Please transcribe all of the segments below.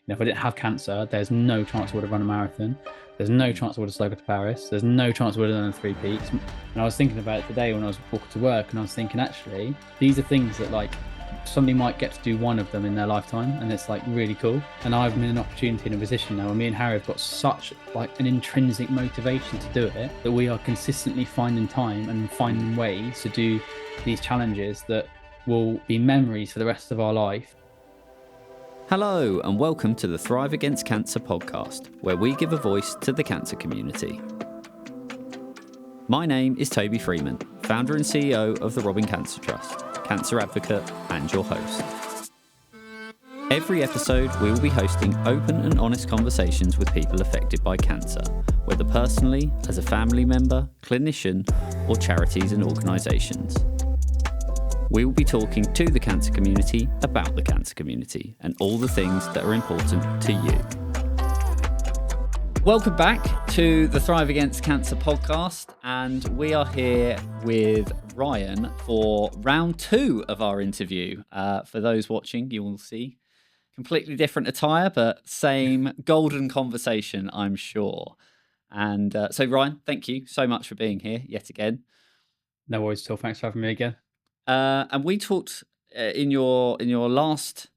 if I didn't have cancer, there's no chance I would have run a marathon. There's no chance I would have slowed to Paris. There's no chance I would have done a 3 peaks. And I was thinking about it today when I was walking to work, and I was thinking, actually, these are things that like somebody might get to do one of them in their lifetime, and it's like really cool. And I've been in an opportunity in a position now where me and Harry have got such like an intrinsic motivation to do it, that we are consistently finding time and finding ways to do these challenges that will be memories for the rest of our life. Hello and welcome to the Thrive Against Cancer podcast, where we give a voice to the cancer community. My name is Toby Freeman, founder and CEO of the Robin Cancer Trust, cancer advocate and your host. Every episode we will be hosting open and honest conversations with people affected by cancer, whether personally, as a family member, clinician, or charities and organisations. We will be talking to the cancer community about the cancer community and all the things that are important to you. Welcome back to the Thrive Against Cancer podcast, and we are here with Rian for round 2 of our interview. For those watching, you will see completely different attire, but same golden conversation, I'm sure. And so Rian, thank you so much for being here yet again. No worries at all. Thanks for having me again. And we talked in your last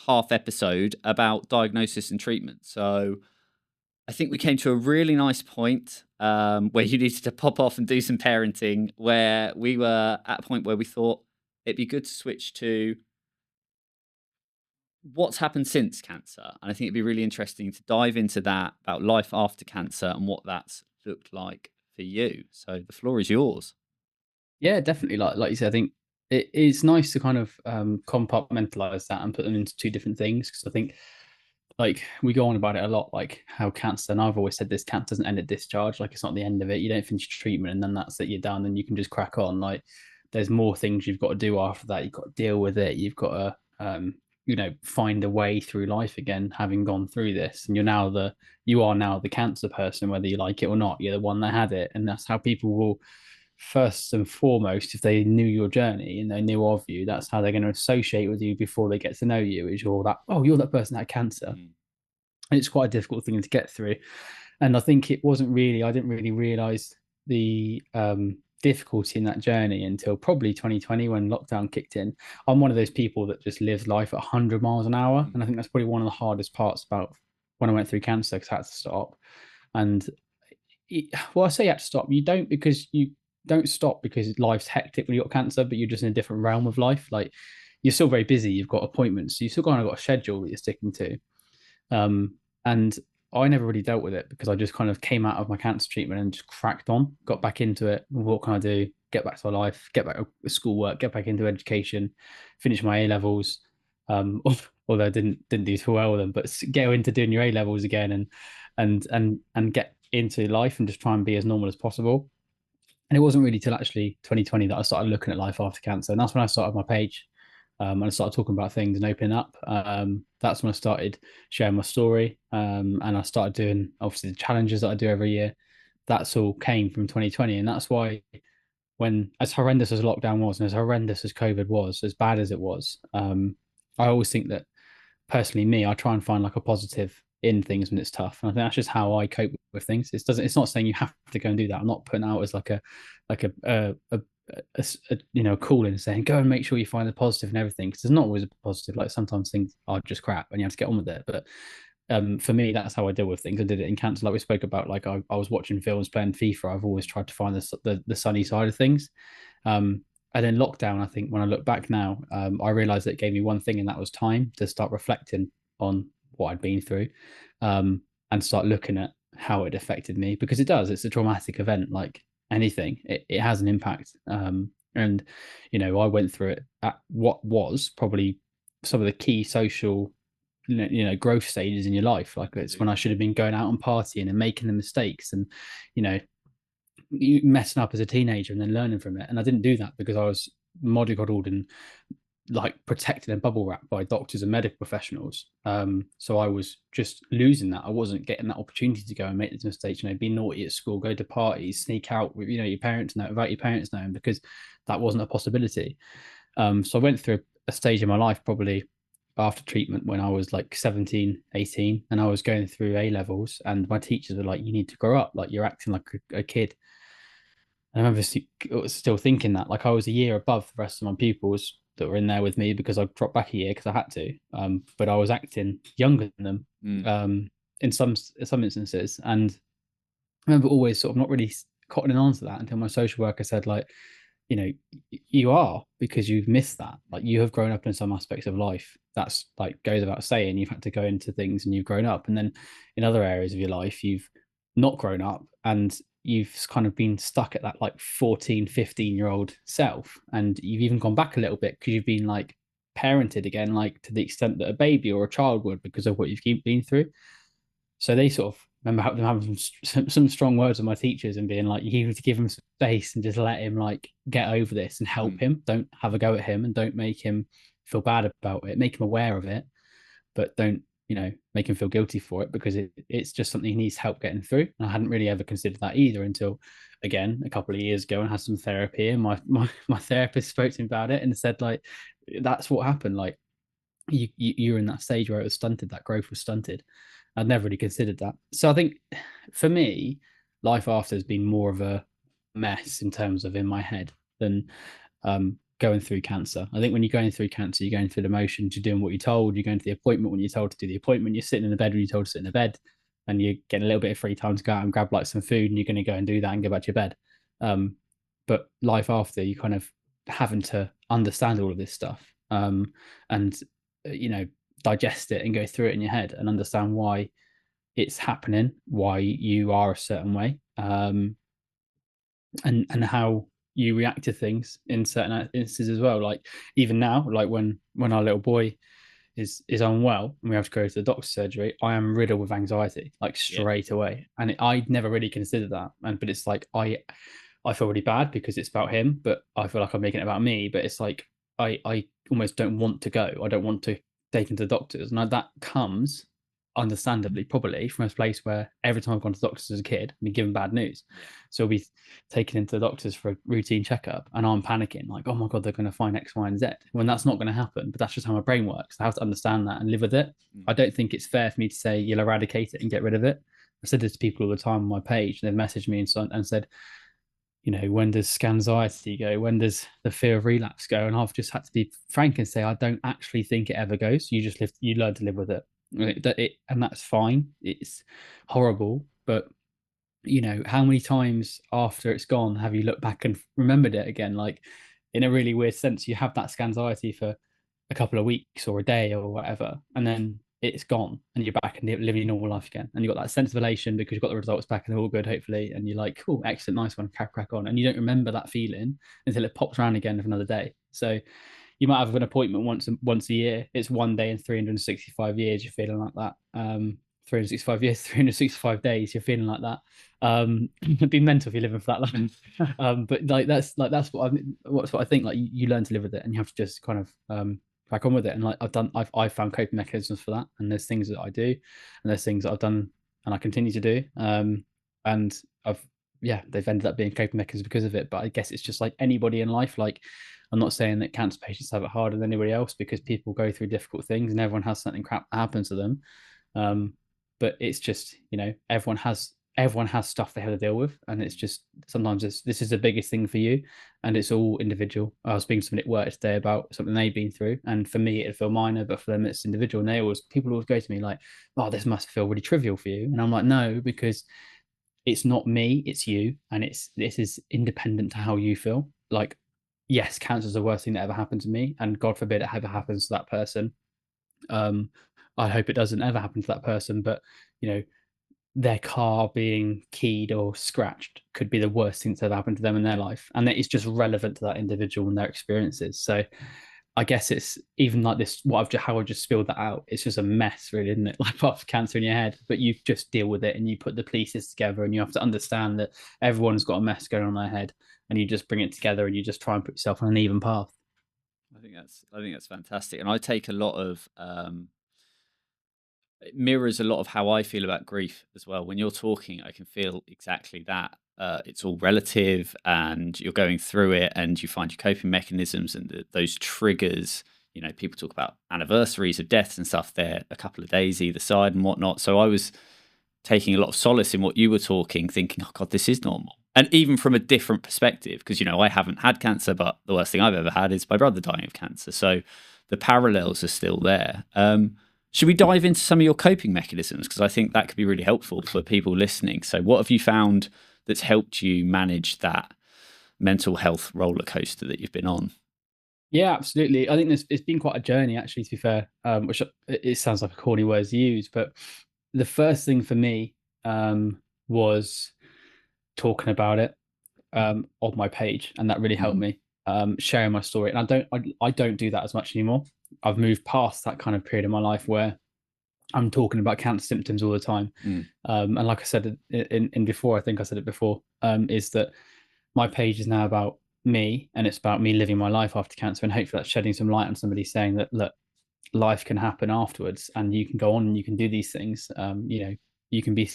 half episode about diagnosis and treatment. So I think we came to a really nice point where you needed to pop off and do some parenting, where we were at a point where we thought it'd be good to switch to what's happened since cancer. And I think it'd be really interesting to dive into that, about life after cancer and what that's looked like for you. So the floor is yours. Yeah, definitely. Like you said, I think it's nice to kind of compartmentalize that and put them into two different things, because I think like we go on about it a lot, like how cancer, and I've always said this, cancer doesn't end at discharge. Like it's not the end of it. You don't finish treatment and then that's it, you're done and you can just crack on. Like there's more things you've got to do after that. You've got to deal with it. You've got to find a way through life again, having gone through this. And you are now the cancer person, whether you like it or not. You're the one that had it. And that's how people will, first and foremost, if they knew your journey and they knew of you, that's how they're going to associate with you before they get to know you, is you're that person that had cancer. And it's quite a difficult thing to get through. And I think I didn't really realize the difficulty in that journey until probably 2020, when lockdown kicked in. I'm one of those people that just lives life at 100 miles an hour. And I think that's probably one of the hardest parts about when I went through cancer, because I had to stop. And I say you have to stop. You don't stop because life's hectic when you've got cancer, but you're just in a different realm of life. Like you're still very busy. You've got appointments. So you still kind of got a schedule that you're sticking to. And I never really dealt with it because I just kind of came out of my cancer treatment and just cracked on, got back into it. What can I do? Get back to my life, get back to schoolwork, get back into education, finish my A levels. Although I didn't do too well with them, but go into doing your A levels again and get into life and just try and be as normal as possible. And it wasn't really till actually 2020 that I started looking at life after cancer. And that's when I started my page. And I started talking about things and opening up. That's when I started sharing my story. And I started doing, obviously, the challenges that I do every year. That's all came from 2020. And that's why, when, as horrendous as lockdown was, and as horrendous as COVID was, as bad as it was, I always think that, personally, I try and find like a positive in things when it's tough. And I think that's just how I cope with things. It's not saying you have to go and do that. I'm not putting out as like a calling saying go and make sure you find the positive and everything, because there's not always a positive. Like sometimes things are just crap and you have to get on with it. But for me, that's how I deal with things. I did it in cancer, like we spoke about. Like I was watching films, playing FIFA. I've always tried to find the sunny side of things. And then lockdown, I think when I look back now, I realized that it gave me one thing, and that was time to start reflecting on what I'd been through, and start looking at how it affected me, because it does. It's a traumatic event, like anything. It has an impact. And I went through it at what was probably some of the key social growth stages in your life. Like it's when I should have been going out and partying and making the mistakes and you messing up as a teenager and then learning from it. And I didn't do that because I was mollycoddled and like protected and bubble wrapped by doctors and medical professionals. So I was just losing that. I wasn't getting that opportunity to go and make these mistakes, be naughty at school, go to parties, sneak out with, your parents know, without your parents knowing, because that wasn't a possibility. So I went through a stage in my life, probably after treatment when I was like 17, 18, and I was going through A levels, and my teachers were like, "You need to grow up. Like you're acting like a kid." And I remember still thinking that, like I was a year above the rest of my pupils that were in there with me because I dropped back a year because I had to. But I was acting younger than them in some instances, and I remember always sort of not really cottoning on to that until my social worker said, like, you know, you are, because you've missed that. Like you have grown up in some aspects of life. That's like goes without saying. You've had to go into things and you've grown up. And then in other areas of your life, you've not grown up and you've kind of been stuck at that like 14, 15-year-old self. And you've even gone back a little bit because you've been like parented again, like to the extent that a baby or a child would because of what you've been through. So they sort of remember them having some strong words with my teachers and being like, you need to give him space and just let him like get over this and help him. Don't have a go at him and don't make him feel bad about it. Make him aware of it, but don't, make him feel guilty for it because it's just something he needs help getting through. And I hadn't really ever considered that either until, again, a couple of years ago and had some therapy. And my therapist spoke to me about it and said, like, that's what happened. Like, you're in that stage where it was stunted, that growth was stunted. I'd never really considered that. So I think for me, life after has been more of a mess in terms of in my head than going through cancer. I think when you're going through cancer, you're going through the motions, you're doing what you're told, you're going to the appointment when you're told to do the appointment, you're sitting in the bed when you're told to sit in the bed, and you're getting a little bit of free time to go out and grab like some food, and you're going to go and do that and go back to your bed. But life after, you kind of having to understand all of this stuff and digest it and go through it in your head and understand why it's happening, why you are a certain way, and how you react to things in certain instances as well. Like even now, like when our little boy is unwell and we have to go to the doctor's surgery, I am riddled with anxiety like straight away, and I'd never really considered that. But it's like I feel really bad because it's about him, but I feel like I'm making it about me. But it's like I almost don't want to go. I don't want to take him to the doctors, and that comes understandably probably from a place where every time I've gone to the doctors as a kid, I've been given bad news. So I'll be taken into the doctors for a routine checkup and I'm panicking like, oh my God, they're going to find X, Y, and Z, when that's not going to happen. But that's just how my brain works. I have to understand that and live with it. I don't think it's fair for me to say you'll eradicate it and get rid of it. I said this to people all the time on my page. They've messaged me and said, when does scanxiety go? When does the fear of relapse go? And I've just had to be frank and say, I don't actually think it ever goes. You learn to live with it. And that's fine. It's horrible, but how many times after it's gone have you looked back and remembered it again? Like in a really weird sense, you have that scanxiety for a couple of weeks or a day or whatever, and then it's gone and you're back and living your normal life again. And you've got that sense of elation because you've got the results back and they're all good, hopefully. And you're like, cool, excellent, nice one, crack on. And you don't remember that feeling until it pops around again for another day. So you might have an appointment once a year. It's one day in 365 years, you're feeling like that. 365 years, 365 days, you're feeling like that. It'd be mental if you're living for that long. But that's what I think. Like you learn to live with it, and you have to just kind of crack on with it. And like I've found coping mechanisms for that. And there's things that I do, and there's things that I've done, and I continue to do. And they've ended up being coping mechanisms because of it. But I guess it's just like anybody in life. Like I'm not saying that cancer patients have it harder than anybody else because people go through difficult things and everyone has something crap happen to them. But it's just, everyone has stuff they have to deal with. And it's just, sometimes this is the biggest thing for you and it's all individual. I was speaking to somebody at work today about something they've been through. And for me, it'd feel minor, but for them, it's individual. And people always go to me like, oh, this must feel really trivial for you. And I'm like, no, because it's not me, it's you. And this is independent to how you feel. Like, yes, cancer is the worst thing that ever happened to me. And God forbid it ever happens to that person. I hope it doesn't ever happen to that person, but their car being keyed or scratched could be the worst thing that's ever happened to them in their life, and it's just relevant to that individual and their experiences. So I guess it's even like this. How I just spilled that out. It's just a mess, really, isn't it? Like after cancer in your head, but you just deal with it and you put the pieces together, and you have to understand that everyone's got a mess going on in their head, and you just bring it together and you just try and put yourself on an even path. I think that's fantastic, and I take a lot of it mirrors a lot of how I feel about grief as well. When you're talking, I can feel exactly that. It's all relative, and you're going through it, and you find your coping mechanisms and those triggers people talk about anniversaries of deaths and stuff. They're a couple of days either side and whatnot. So I was taking a lot of solace in what you were talking, thinking, oh God, this is normal. And even from a different perspective, because, I haven't had cancer, but the worst thing I've ever had is my brother dying of cancer. So the parallels are still there. Should we dive into some of your coping mechanisms? Because I think that could be really helpful for people listening. So what have you found that's helped you manage that mental health roller coaster that you've been on? Yeah, absolutely. I think it's been quite a journey, actually, to be fair, which it sounds like a corny word to use, but the first thing for me was talking about it on my page, and that really helped me, sharing my story. And I don't do that as much anymore. I've moved past that kind of period in my life where I'm talking about cancer symptoms all the time. And like I said in before, I think I said it before, is that my page is now about me, and it's about me living my life after cancer, and hopefully that's shedding some light on somebody, saying that, look, life can happen afterwards, and you can go on and you can do these things. You can be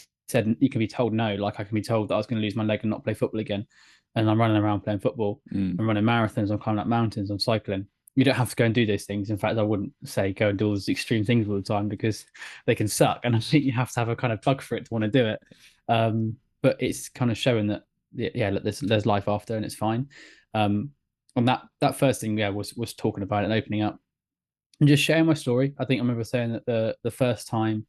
you can be told no, like I can be told that I was going to lose my leg and not play football again, and I'm running around playing football. I'm running marathons, I'm climbing up mountains, I'm cycling. You don't have to go and do those things. In fact, I wouldn't say go and do all those extreme things all the time, because they can suck, and I think you have to have a kind of bug for it to want to do it. But it's kind of showing that, yeah, look, there's life after, and it's fine. And that first thing, yeah, was talking about it and opening up and just sharing my story. I think I remember saying that the first time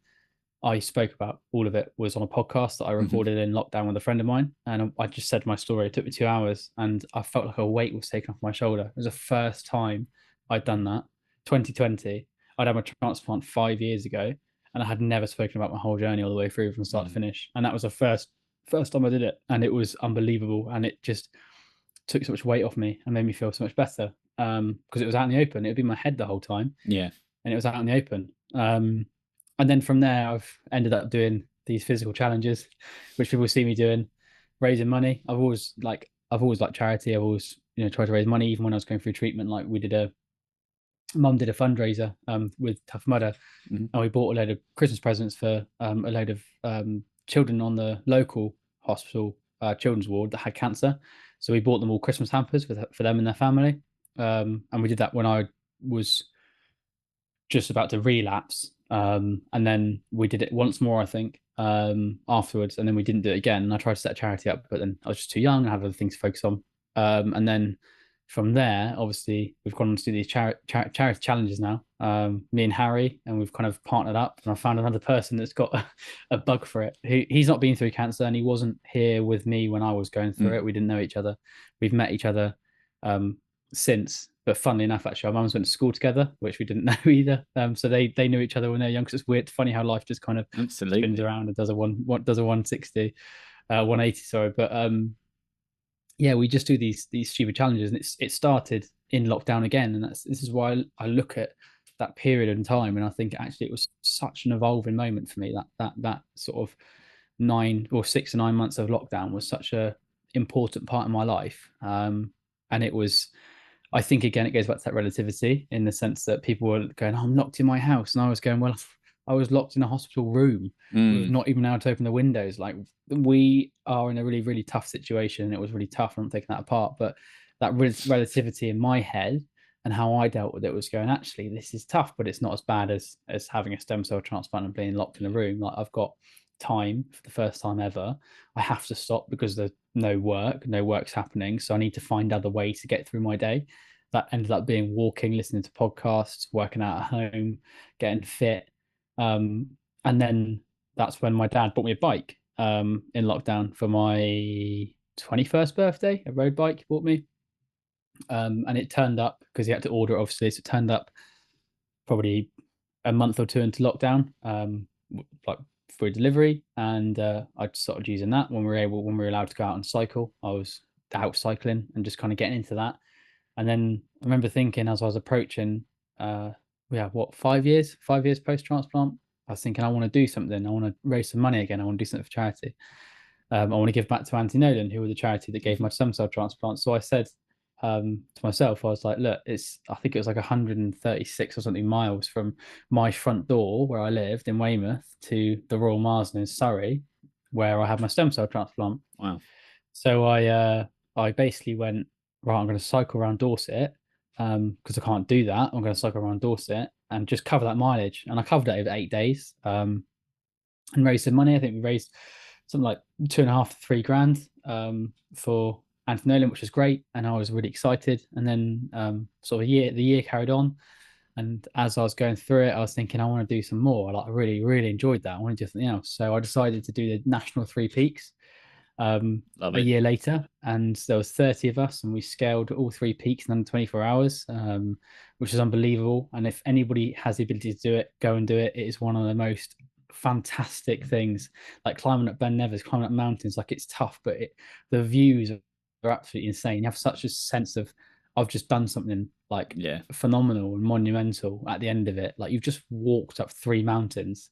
I spoke about all of it was on a podcast that I recorded in lockdown with a friend of mine, and I just said my story. It took me 2 hours, and I felt like a weight was taken off my shoulder. It was the first time I'd done that. 2020, I'd had my transplant 5 years ago, and I had never spoken about my whole journey all the way through from start to finish. And that was the first time I did it, and it was unbelievable. And it just took so much weight off me and made me feel so much better, because it was out in the open. It would be in my head the whole time. Yeah. And it was out in the open. And then from there, I've ended up doing these physical challenges, which people see me doing, raising money. I've always liked charity. I've always, tried to raise money, even when I was going through treatment. Like Mum did a fundraiser with Tough Mudder, and we bought a load of Christmas presents for a load of children on the local hospital children's ward that had cancer. So we bought them all Christmas hampers for them and their family. And we did that when I was just about to relapse. And then we did it once more, I think, afterwards. And then we didn't do it again. And I tried to set a charity up, but then I was just too young. I had other things to focus on. And then from there, obviously, we've gone on to do these charity challenges now, me and Harry, and we've kind of partnered up. And I found another person that's got a bug for it. He's not been through cancer, and he wasn't here with me when I was going through it. We didn't know each other. We've met each other since. But funnily enough, actually, our mums went to school together, which we didn't know either. So they knew each other when they were young. Because it's weird, funny how life just kind of spins around and does a 160, 180. Sorry, but yeah, we just do these stupid challenges, and it started in lockdown again, and this is why I look at that period in time, and I think actually it was such an evolving moment for me. That sort of 6 to 9 months of lockdown was such a important part of my life, and it was. I think, again, it goes back to that relativity, in the sense that people were going, oh, I'm locked in my house. And I was going, well, I was locked in a hospital room, with not even able to open the windows. Like, we are in a really, really tough situation. And it was really tough. I'm taking that apart. But that relativity in my head and how I dealt with it was going, actually, this is tough, but it's not as bad as having a stem cell transplant and being locked in a room. Like, I've got time for the first time ever. I have to stop because there's no work's happening, so I need to find other ways to get through my day. That ended up being walking, listening to podcasts, working out at home, getting fit, and then that's when my dad bought me a bike in lockdown for my 21st birthday. A road bike he bought me, and it turned up because he had to order it, obviously, so it turned up probably a month or two into lockdown, like for delivery, and I started using that when we were allowed to go out and cycle. I was out cycling and just kind of getting into that. And then I remember thinking, as I was approaching 5 years post transplant, I was thinking, I want to do something. I want to raise some money again. I want to do something for charity. I want to give back to Anti Nolan, who was the charity that gave my stem cell transplant. So I said to myself, I was like, look, I think it was like 136 or something miles from my front door where I lived in Weymouth to the Royal Marsden in Surrey, where I had my stem cell transplant. Wow. So I basically went, right, I'm going to cycle around Dorset, because I can't do that. I'm going to cycle around Dorset and just cover that mileage. And I covered it over 8 days, and raised some money. I think we raised something like 2.5 to 3 grand, for Anthony Nolan, which was great. And I was really excited. And then, sort of the year carried on. And as I was going through it, I was thinking, I want to do some more. Like, I really, really enjoyed that. I want to do something else. So I decided to do the National Three Peaks, Love a it. year later, and there was 30 of us, and we scaled all three peaks in under 24 hours, which is unbelievable. And if anybody has the ability to do it, go and do it. It is one of the most fantastic things. Like climbing up Ben Nevis, climbing up mountains, like it's tough, but the views are absolutely insane. You have such a sense of, I've just done something like Yeah. phenomenal and monumental at the end of it. Like you've just walked up three mountains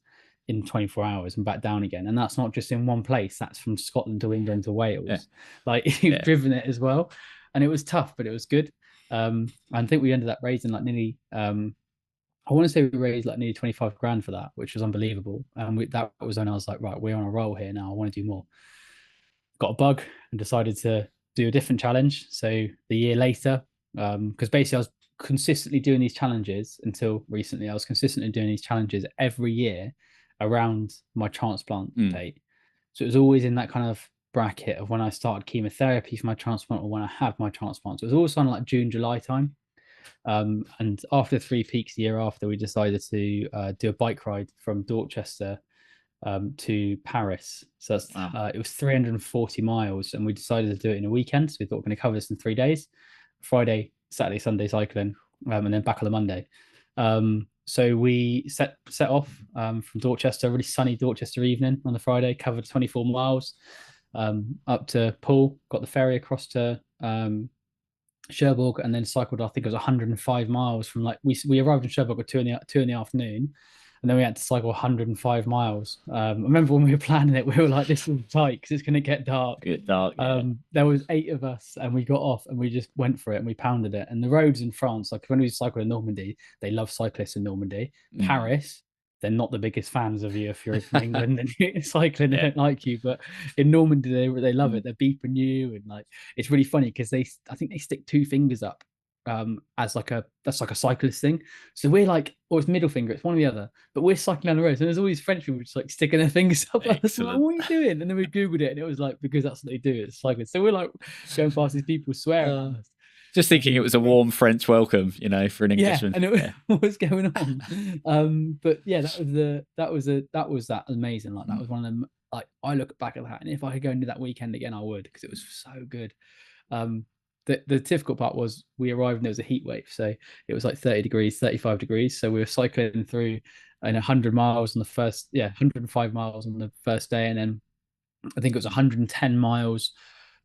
in 24 hours and back down again. And that's not just in one place, that's from Scotland to England to Wales. Yeah. Like you've Yeah. driven it as well. And it was tough, but it was good. I think we ended up raising like nearly, I want to say we raised like nearly 25 grand for that, which was unbelievable. And that was when I was like, right, we're on a roll here now. I want to do more. Got a bug and decided to do a different challenge. So the year later, because basically I was consistently doing these challenges until recently. I was consistently doing these challenges every year around my transplant date. So it was always in that kind of bracket of when I started chemotherapy for my transplant or when I had my transplant. So it was always on like June, July time. And after Three Peaks the year after, we decided to do a bike ride from Dorchester, to Paris. So that's, Wow. it was 340 miles, and we decided to do it in a weekend. So we thought we're going to cover this in 3 days: Friday, Saturday, Sunday cycling, and then back on the Monday. So we set off, from Dorchester, really sunny Dorchester evening on the Friday, covered 24 miles, up to Poole, got the ferry across to, Cherbourg, and then cycled, I think it was 105 miles from, like, we arrived in Cherbourg at two in the afternoon, and then we had to cycle 105 miles. I remember when we were planning it, we were like, this is tight because it's going to get dark. Get dark. Yeah. There was 8 of us, and we got off and we just went for it and we pounded it. And the roads in France, like when we cycled in Normandy, they love cyclists in Normandy. Paris, they're not the biggest fans of you if you're from England and you're cycling. They don't like you, but in Normandy they love it. They're beeping you, and like it's really funny because I think they stick 2 fingers up, as like that's like a cyclist thing. So we're like, or it's middle finger, it's one or the other, but we're cycling down the road. So there's all these French people just like sticking their fingers up. Like, what are you doing? And then we Googled it, and it was like, because that's what they do, it's cyclists. So we're like going past these people swearing at us. Just thinking it was a warm French welcome, for an Englishman. Yeah, and it was, what was going on? But yeah, that was amazing. Like that was one of them. Like I look back at that, and if I could go and do that weekend again, I would, because it was so good. The difficult part was we arrived and there was a heat wave, so it was like 30 degrees, 35 degrees. So we were cycling through in 100 miles on the first, 105 miles on the first day, and then I think it was 110 miles,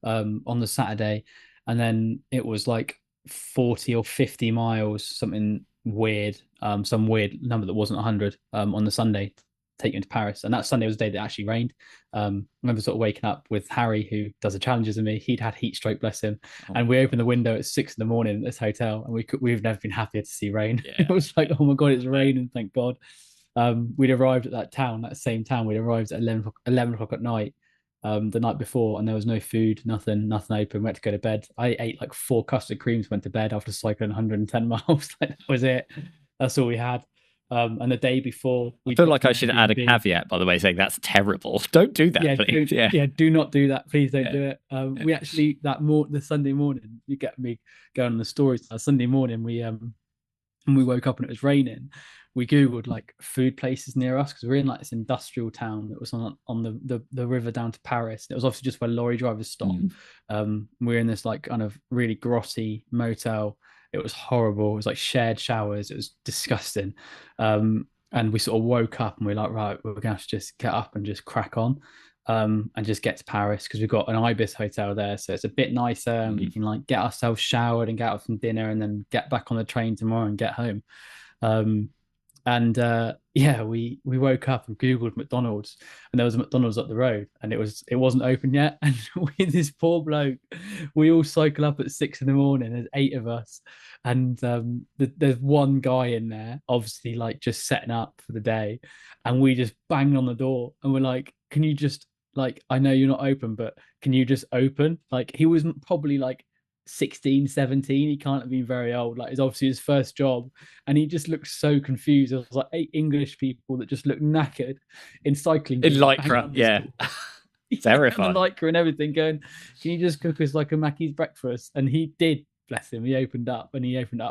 on the Saturday, and then it was like 40 or 50 miles, something weird, some weird number that wasn't 100, on the Sunday, take you into Paris. And that Sunday was the day that actually rained. I remember sort of waking up with Harry, who does the challenges with me. He'd had heat stroke, bless him. And we opened the window at 6 in the morning at this hotel, and we've never been happier to see rain. It was like, oh my God, it's raining, thank God. We'd arrived at that same town. We'd arrived at 11 o'clock at night, the night before, and there was no food, nothing open. We had to go to bed. I ate like 4 custard creams, went to bed after cycling 110 miles. Like that was it. That's all we had. And the day before, I feel like I should add a caveat, by the way, saying that's terrible. Don't do that, please. Do not do that. Please don't do it. We actually, the Sunday morning, you get me going on the stories. Sunday morning, when we woke up and it was raining, we Googled like food places near us, because we're in like this industrial town that was on the river down to Paris. It was obviously just where lorry drivers stop. We're in this like kind of really grotty motel. It was horrible. It was like shared showers. It was disgusting. And we sort of woke up and we're like, right, we're gonna have to just get up and just crack on, and just get to Paris, because we've got an Ibis hotel there, so it's a bit nicer, and we can like get ourselves showered and get out some dinner, and then get back on the train tomorrow and get home. And we woke up and Googled McDonald's, and there was a McDonald's up the road, and it wasn't open yet. And with this poor bloke, we all cycle up at 6 in the morning. There's 8 of us, and there's one guy in there, obviously like just setting up for the day, and we just banged on the door, and we're like, can you just, like, I know you're not open, but can you just open? Like he was probably like 16, 17. He can't have been very old. Like, it's obviously his first job. And he just looked so confused. There was like 8 English people that just looked knackered in cycling In boots, banging lycra, on this yeah. door. And the Terrifying. lycra and everything, going, can you just cook us like a Mackey's breakfast? And he did, bless him. He opened up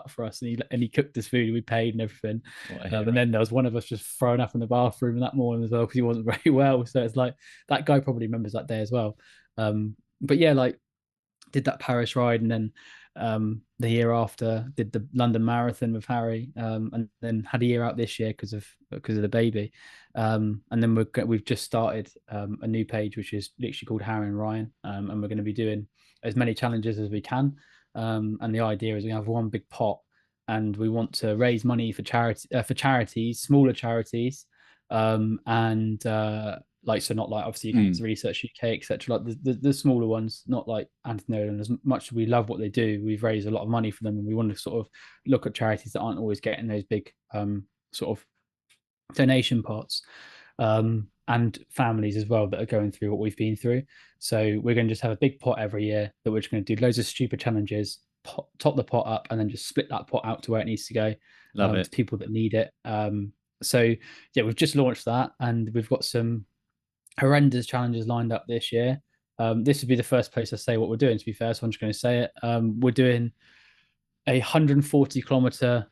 for us, and he cooked us food. We paid and everything. And then there was one of us just thrown up in the bathroom that morning as well because he wasn't very well. So it's like that guy probably remembers that day as well. But yeah, like, did that Paris ride, and then the year after did the London Marathon with Harry, and then had a year out this year because of the baby. And then we've just started a new page which is literally called Harry and Ryan, and we're going to be doing as many challenges as we can. And the idea is we have one big pot, and we want to raise money for charities, smaller charities, and like, so not like obviously Cancer Research UK, etc. Like the smaller ones, not like Anthony Nolan. As much as we love what they do, we've raised a lot of money for them, and we want to sort of look at charities that aren't always getting those big sort of donation pots, and families as well that are going through what we've been through. So we're going to just have a big pot every year that we're just going to do loads of stupid challenges, top the pot up, and then just split that pot out to where it needs to go. Love it. To people that need it. So yeah, we've just launched that, and we've got some horrendous challenges lined up this year. This would be the first place I say what we're doing, to be fair, so I'm just going to say it. We're doing a 140-kilometer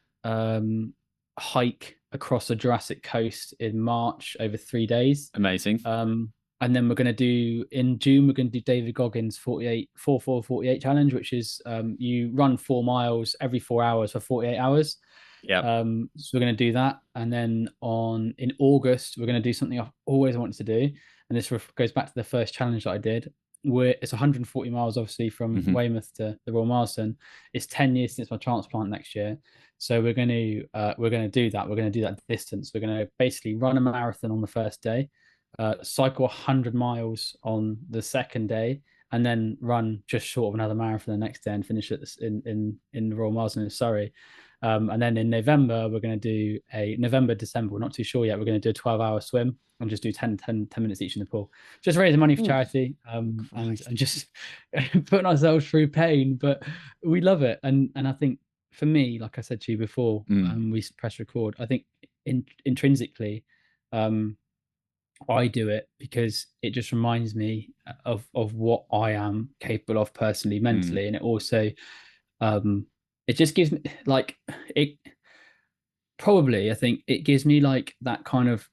hike across the Jurassic Coast in March over 3 days. Amazing. And then we're going to do, in June, we're going to do David Goggins 48 challenge, which is you run 4 miles every 4 hours for 48 hours. Yeah. So we're going to do that, and then in August we're going to do something I've always wanted to do, and this goes back to the first challenge that I did. It's 140 miles, obviously, from Weymouth to the Royal Marsden. It's 10 years since my transplant next year, so we're going to do that. We're going to do that distance. We're going to basically run a marathon on the first day, cycle 100 miles on the second day, and then run just short of another marathon the next day and finish it in the Royal Marsden in Surrey. And then in November, we're going to do December, we're not too sure yet. We're going to do a 12-hour swim and just do 10 minutes each in the pool. Just raising money for charity, and just putting ourselves through pain. But we love it. And I think for me, like I said to you before, we press record, I think intrinsically, I do it because it just reminds me of what I am capable of personally, mentally. And it also, it just gives me like I think it gives me like that kind of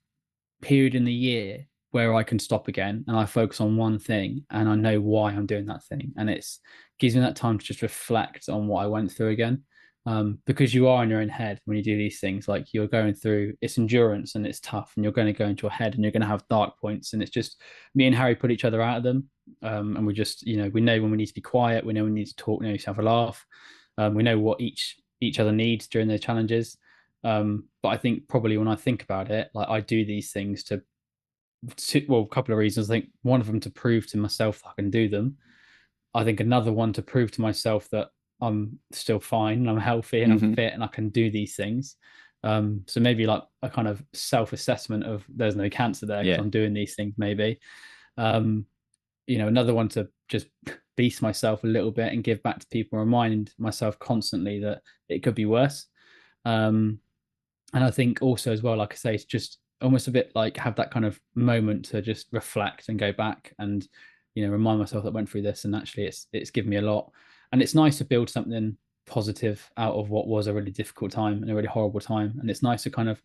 period in the year where I can stop again and I focus on one thing and I know why I'm doing that thing. And it's gives me that time to just reflect on what I went through again. Because you are in your own head when you do these things, like you're going through, it's endurance and it's tough, and you're going to go into your head and you're going to have dark points. And it's just me and Harry put each other out of them. And we just, we know when we need to be quiet, we know when we need to talk, we know to have a laugh. We know what each other needs during those challenges. But I think probably when I think about it, like I do these things to a couple of reasons. I think one of them to prove to myself that I can do them. I think another one to prove to myself that I'm still fine and I'm healthy and I'm fit and I can do these things. So maybe like a kind of self-assessment of there's no cancer there because I'm doing these things maybe. Another one to just beast myself a little bit and give back to people, remind myself constantly that it could be worse. And I think also as well, like I say, it's just almost a bit like have that kind of moment to just reflect and go back and, remind myself that I went through this, and actually it's given me a lot. And it's nice to build something positive out of what was a really difficult time and a really horrible time. And it's nice to kind of,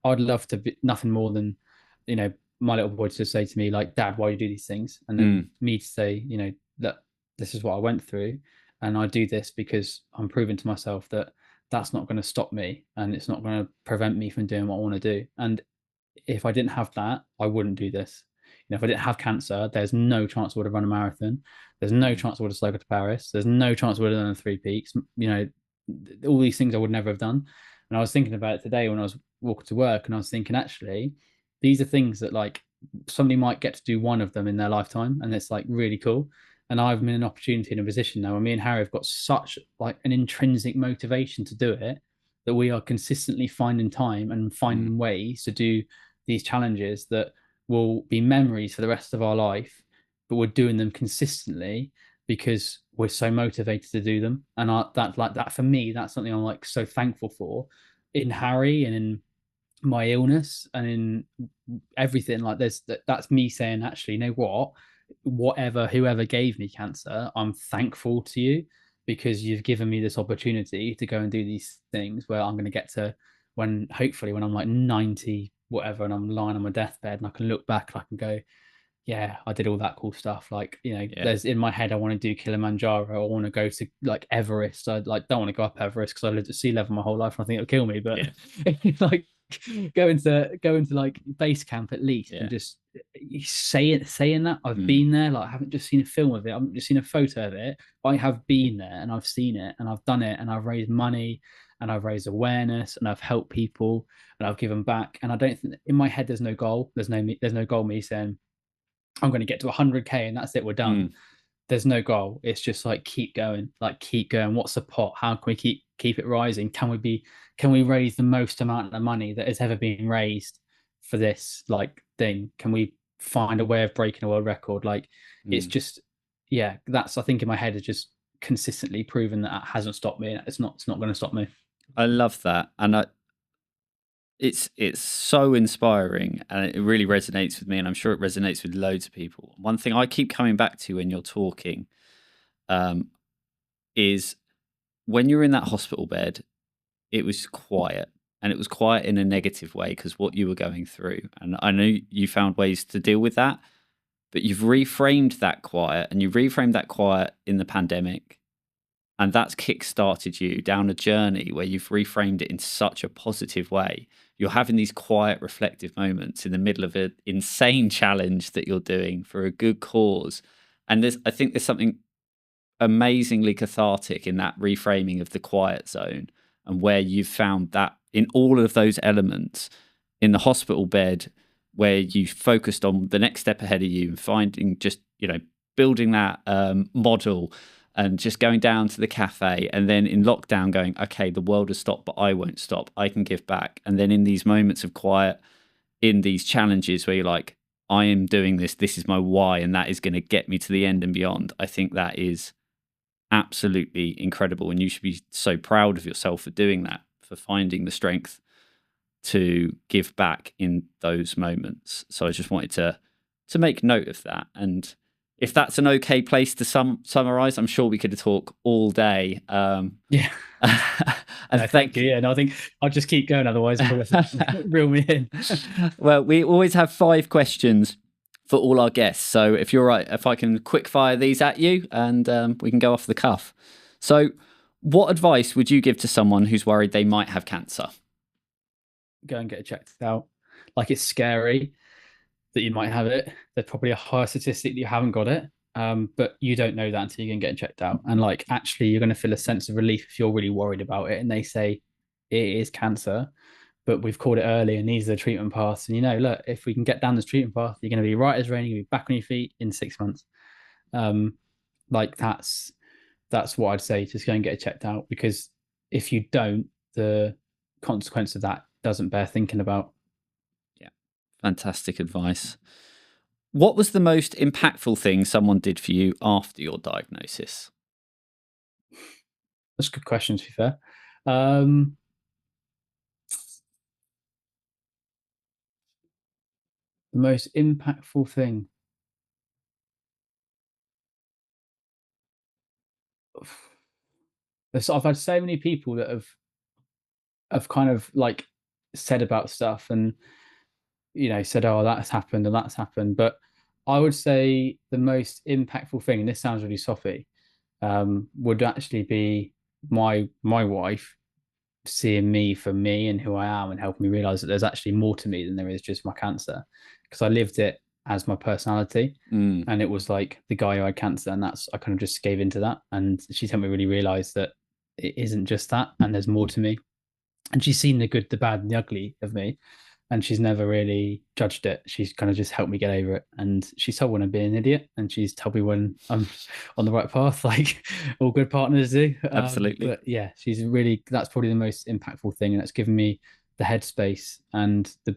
I'd love to be nothing more than, my little boy to say to me like, Dad, why do you do these things? And then me to say, that this is what I went through. And I do this because I'm proving to myself that that's not going to stop me and it's not going to prevent me from doing what I want to do. And if I didn't have that, I wouldn't do this. If I didn't have cancer, there's no chance I would have run a marathon. There's no chance I would have cycled to Paris. There's no chance I would have done the 3 peaks. All these things I would never have done. And I was thinking about it today when I was walking to work, and I was thinking, actually, these are things that like somebody might get to do one of them in their lifetime, and it's like really cool. And I've been in an opportunity in a position now, and me and Harry have got such like an intrinsic motivation to do it that we are consistently finding time and finding ways to do these challenges that will be memories for the rest of our life, but we're doing them consistently because we're so motivated to do them. And that like that for me, that's something I'm like so thankful for in Harry and in my illness and in everything. Like that's me saying, actually, you know what, whatever, whoever gave me cancer, I'm thankful to you because you've given me this opportunity to go and do these things where I'm going to get to, when hopefully when I'm like 90 whatever and I'm lying on my deathbed and I can look back and I can go, yeah, I did all that cool stuff. Like, Yeah. there's in my head, I want to do Kilimanjaro. I want to go to like Everest. I like don't want to go up Everest because I lived at sea level my whole life and I think it'll kill me. But Yeah. like go into like base camp at least Yeah. and just saying that I've Mm. been there. Like I haven't just seen a film of it. I haven't just seen a photo of it. I have been there and I've seen it and I've done it and I've raised money and I've raised awareness and I've helped people and I've given back. And I don't think in my head there's no goal. There's no goal me saying I'm going to get to 100K and that's it, we're done. Mm. There's no goal. It's just like keep going, like keep going. What's the pot? How can we keep it rising? Can we raise the most amount of money that has ever been raised for this like thing? Can we find a way of breaking a world record? Like it's Mm. just, yeah, that's I think in my head is just consistently proven that it hasn't stopped me. It's not going to stop me. I love that, and it's so inspiring, and it really resonates with me, and I'm sure it resonates with loads of people. One thing I keep coming back to when you're talking, is when you're in that hospital bed, it was quiet, and it was quiet in a negative way because what you were going through, and I know you found ways to deal with that, but you've reframed that quiet, and you reframed that quiet in the pandemic. And that's kick-started you down a journey where you've reframed it in such a positive way. You're having these quiet, reflective moments in the middle of an insane challenge that you're doing for a good cause. And I think there's something amazingly cathartic in that reframing of the quiet zone and where you've found that in all of those elements in the hospital bed where you focused on the next step ahead of you and finding just, building that model and just going down to the cafe, and then in lockdown going, okay, the world has stopped, but I won't stop. I can give back. And then in these moments of quiet, in these challenges where you're like, I am doing this. This is my why, and that is going to get me to the end and beyond. I think that is absolutely incredible, and you should be so proud of yourself for doing that, for finding the strength to give back in those moments. So I just wanted to make note of that. And if that's an okay place to summarize, I'm sure we could talk all day. Yeah. And no, thank you. Yeah, no, I think I'll just keep going. Otherwise, reel me in. Well, we always have 5 questions for all our guests. So if you're right, if I can quick fire these at you and we can go off the cuff. So what advice would you give to someone who's worried they might have cancer? Go and get it checked out. Like it's scary that you might have it. There's probably a higher statistic that you haven't got it. But you don't know that until you can get it checked out. And like actually you're going to feel a sense of relief if you're really worried about it and they say it is cancer, but we've called it early and these are the treatment paths. And look, if we can get down this treatment path, you're going to be right as rain, you'll be back on your feet in 6 months. Like that's what I'd say. Just go and get it checked out, because if you don't, the consequence of that doesn't bear thinking about. Yeah, fantastic advice. What was the most impactful thing someone did for you after your diagnosis? That's a good question, to be fair. The most impactful thing. I've had so many people that have kind of like said about stuff and said, oh, that's happened and that's happened. But I would say the most impactful thing, and this sounds really soppy, would actually be my wife seeing me for me and who I am and helping me realize that there's actually more to me than there is just my cancer. Because I lived it as my personality. And it was like the guy who had cancer, and I kind of just gave into that. And she's helped me really realize that it isn't just that, and there's more to me. And she's seen the good, the bad, and the ugly of me, and she's never really judged it. She's kind of just helped me get over it. And she's told when I'm being an idiot, and she's told me when I'm on the right path, like all good partners do. Absolutely. But yeah, that's probably the most impactful thing. And that's given me the headspace and the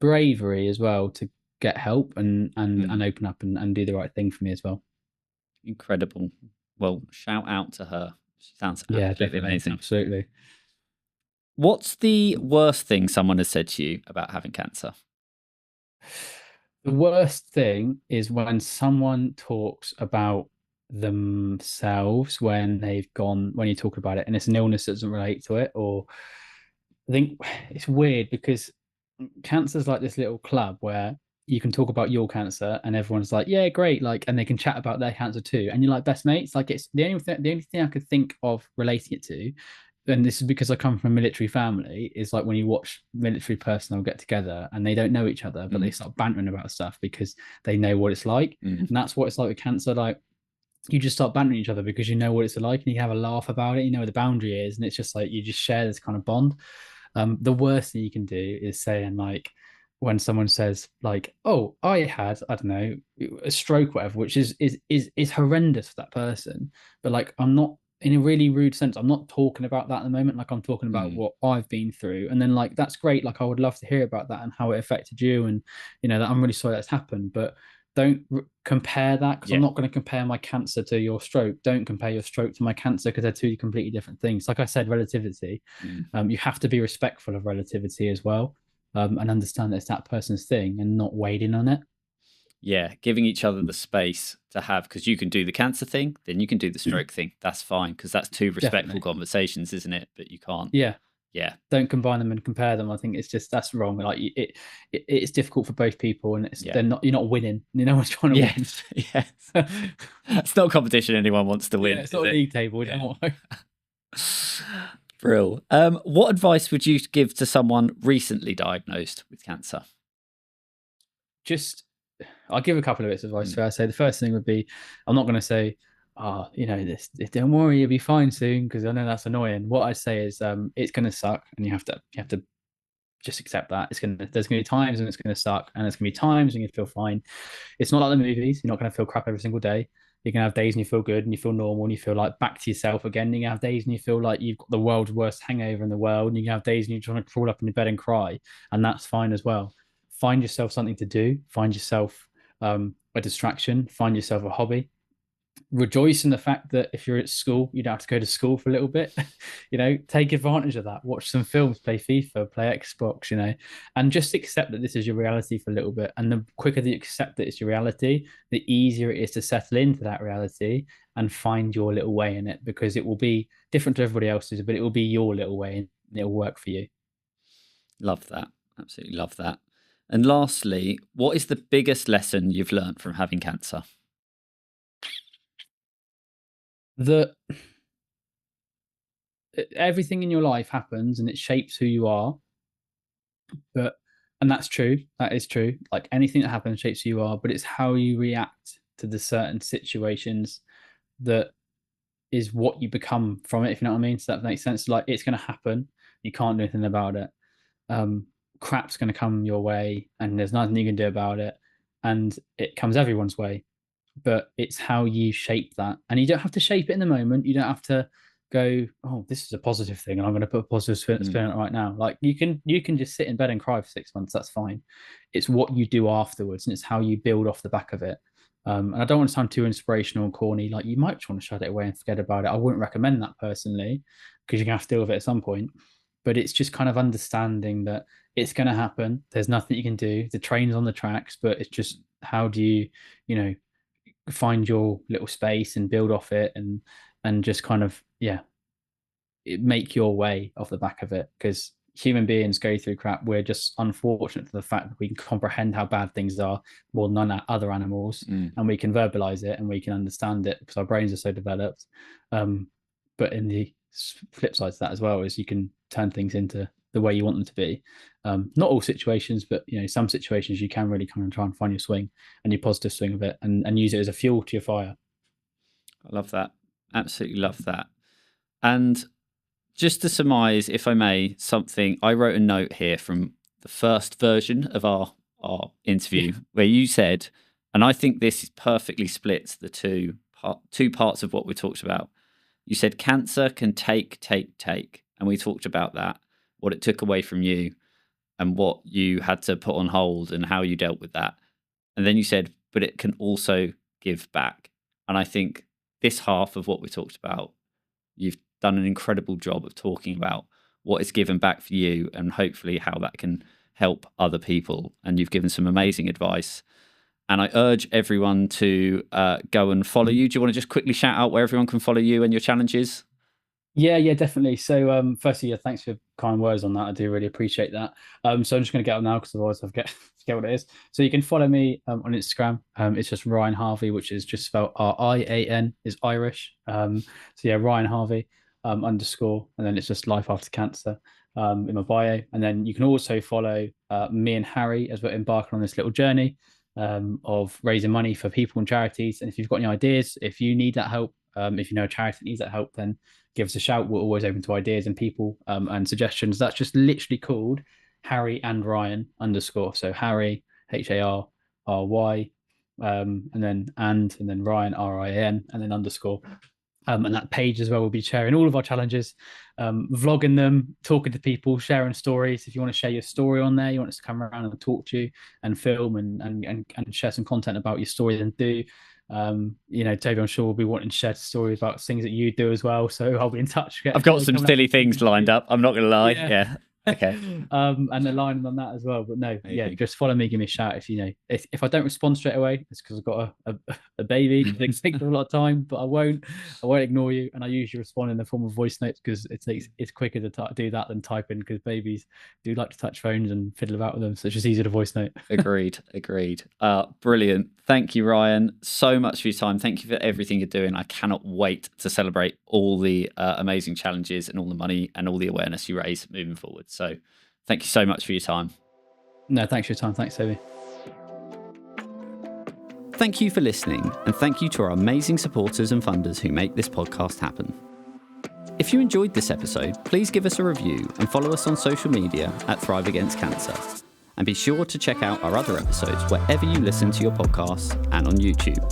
bravery as well to get help and open up and do the right thing for me as well. Incredible. Well, shout out to her. She sounds Yeah, absolutely definitely, amazing. absolutely. What's the worst thing someone has said to you about having cancer? The worst thing is when someone talks about themselves when you talk about it and it's an illness that doesn't relate to it, or I think it's weird because cancer's like this little club where you can talk about your cancer and everyone's like, yeah, great, like, and they can chat about their cancer too, and you're like best mates. Like, it's the only thing I could think of relating it to, and this is because I come from a military family, is like when you watch military personnel get together and they don't know each other, but they start bantering about stuff because they know what it's like. And that's what it's like with cancer. Like, you just start bantering each other because you know what it's like and you have a laugh about it, you know where the boundary is, and it's just like you just share this kind of bond. The worst thing you can do is saying, like, when someone says like, "Oh, I had, I don't know, a stroke, whatever," which is horrendous for that person. But like, I'm not, in a really rude sense, I'm not talking about that at the moment. Like, I'm talking about what I've been through, and then like that's great. Like, I would love to hear about that and how it affected you, and that I'm really sorry that's happened, but don't compare that, because I'm Yeah. not going to compare my cancer to your stroke. Don't compare your stroke to my cancer, because they're two completely different things. Like I said, relativity. You have to be respectful of relativity as well, and understand that it's that person's thing and not wading on it. Yeah, giving each other the space to have, because you can do the cancer thing, then you can do the stroke thing. That's fine, because that's two respectful Definitely. conversations, isn't it? But you can't. Yeah. Yeah. Don't combine them and compare them. I think it's just, that's wrong. Like, it's difficult for both people, and Yeah. they're not, you're not winning. No one's trying to win. Yes. Yes. It's not a competition anyone wants to Yeah, win, it's is not a it? league table. You Yeah. know what? Brill. What advice would you give to someone recently diagnosed with cancer? Just, I'll give a couple of bits of advice. I say the first thing would be, I'm not going to say, this, don't worry, you'll be fine soon, because I know that's annoying. What I say is, it's going to suck, and you have to just accept that there's going to be times when it's going to suck, and there's going to be times when you feel fine. It's not like the movies. You're not going to feel crap every single day. You're going to have days when you feel good and you feel normal and you feel like back to yourself again. You're going to have days when you feel like you've got the world's worst hangover in the world. And you're going to have days when you're trying to crawl up in your bed and cry. And that's fine as well. Find yourself something to do. Find yourself a distraction. Find yourself a hobby. Rejoice in the fact that if you're at school, you don't have to go to school for a little bit. Take advantage of that. Watch some films, play FIFA, play Xbox, and just accept that this is your reality for a little bit. And the quicker that you accept that it's your reality, the easier it is to settle into that reality and find your little way in it, because it will be different to everybody else's, but it will be your little way and it will work for you. Love that. Absolutely love that. And lastly, what is the biggest lesson you've learned from having cancer? The Everything in your life happens and it shapes who you are. But and that's true. That is true. Like, anything that happens shapes who you are, but it's how you react to the certain situations that is what you become from it, if you know what I mean. So that makes sense. Like, it's gonna happen. You can't do anything about it. Um, Crap's gonna come your way and there's nothing you can do about it. And it comes everyone's way, but it's how you shape that. And you don't have to shape it in the moment. You don't have to go, oh, this is a positive thing, and I'm going to put a positive spin on it right now. Like, you can just sit in bed and cry for 6 months. That's fine. It's what you do afterwards, and it's how you build off the back of it. And I don't want to sound too inspirational and corny. Like, you might just want to shut it away and forget about it. I wouldn't recommend that personally, because you're going to have to deal with it at some point. But it's just kind of understanding that it's going to happen. There's nothing you can do. The train's on the tracks, but it's just, how do you know, find your little space and build off it, and just kind of, yeah, make your way off the back of it, because human beings go through crap. We're just unfortunate for the fact that we can comprehend how bad things are more than other animals, and we can verbalize it and we can understand it because our brains are so developed. But in the flip side to that as well is you can turn things into the way you want them to be. Not all situations, but some situations you can really kind of try and find your swing and your positive swing of it, and use it as a fuel to your fire. I love that. Absolutely love that. And just to surmise, if I may, something, I wrote a note here from the first version of our interview where you said, and I think this perfectly splits the two parts of what we talked about. You said cancer can take, and we talked about that, what it took away from you and what you had to put on hold and how you dealt with that. And then you said, but it can also give back. And I think this half of what we talked about, you've done an incredible job of talking about what it's given back for you and hopefully how that can help other people. And you've given some amazing advice. And I urge everyone to go and follow you. Do you want to just quickly shout out where everyone can follow you and your challenges? Yeah, definitely. So, firstly, thanks for your kind words on that. I do really appreciate that. So I'm just going to get on now because otherwise I forget what it is. So you can follow me on Instagram. It's just Rian Harvey, which is just spelled Rian, is Irish. So yeah, Rian Harvey _, and then it's just Life After Cancer in my bio. And then you can also follow me and Harry as we're embarking on this little journey of raising money for people and charities. And if you've got any ideas, if you need that help, if you know a charity that needs that help, then give us a shout. We're always open to ideas and people and suggestions. That's just literally called Harry and Rian _. So Harry, HARRY, and then Ryan, RIN, and then _. And that page as well will be sharing all of our challenges, vlogging them, talking to people, sharing stories. If you want to share your story on there, you want us to come around and talk to you and film and share some content about your story, then do. Toby, I'm sure will be wanting to share stories about things that you do as well. So I'll be in touch. I've got some silly things lined up. I'm not going to lie. Yeah. Okay. And aligning on that as well. But no, just follow me, give me a shout if I don't respond straight away, it's because I've got a baby. It takes a lot of time, but I won't ignore you. And I usually respond in the form of voice notes because it's quicker to do that than typing, because babies do like to touch phones and fiddle about with them. So it's just easier to voice note. Agreed. Brilliant. Thank you, Rian, so much for your time. Thank you for everything you're doing. I cannot wait to celebrate all the amazing challenges and all the money and all the awareness you raise moving forward. So thank you so much for your time. No, thanks for your time. Thanks, Toby. Thank you for listening, and thank you to our amazing supporters and funders who make this podcast happen. If you enjoyed this episode, please give us a review and follow us on social media at Thrive Against Cancer. And be sure to check out our other episodes wherever you listen to your podcasts and on YouTube.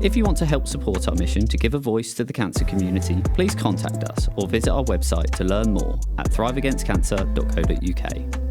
If you want to help support our mission to give a voice to the cancer community, please contact us or visit our website to learn more at thriveagainstcancer.co.uk.